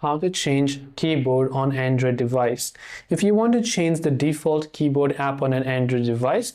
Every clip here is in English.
how to change keyboard on Android device. If you want to change the default keyboard app on an Android device,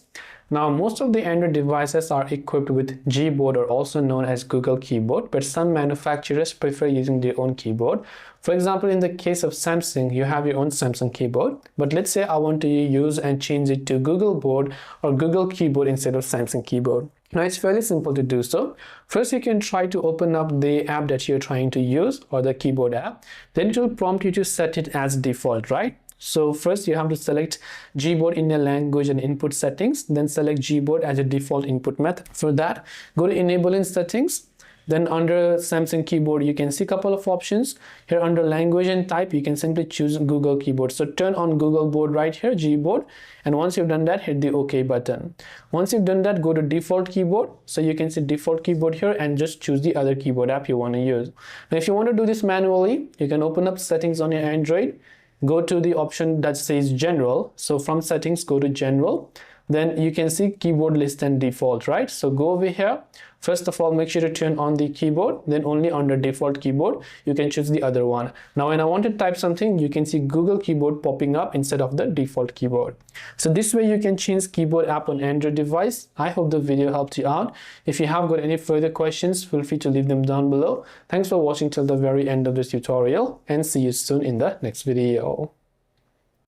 now most of the Android devices are equipped with Gboard, or also known as Google Keyboard, but some manufacturers prefer using their own keyboard. For example, in the case of Samsung, you have your own Samsung keyboard, but let's say I want to use and change it to Google Board or Google Keyboard instead of Samsung keyboard. Now it's fairly simple to do so. First, you can try to open up the app that you're trying to use, or the keyboard app. Then it will prompt you to set it as default, right? So first you have to select Gboard in the language and input settings, then select Gboard as a default input method. For that, go to enable in settings. Then under Samsung keyboard, you can see a couple of options. Here under language and type, you can simply choose Google Keyboard. So turn on Google Board right here, Gboard. And once you've done that, hit the OK button. Once you've done that, go to default keyboard. So you can see default keyboard here and just choose the other keyboard app you want to use. Now, if you want to do this manually, you can open up settings on your Android. Go to the option that says general. So from settings, go to general. Then you can see keyboard list and default, right? So go over here. First of all, make sure to turn on the keyboard. Then only under default keyboard, you can choose the other one. Now, when I want to type something, you can see Google Keyboard popping up instead of the default keyboard. So this way you can change keyboard app on Android device. I hope the video helped you out. If you have got any further questions, feel free to leave them down below. Thanks for watching till the very end of this tutorial, and see you soon in the next video.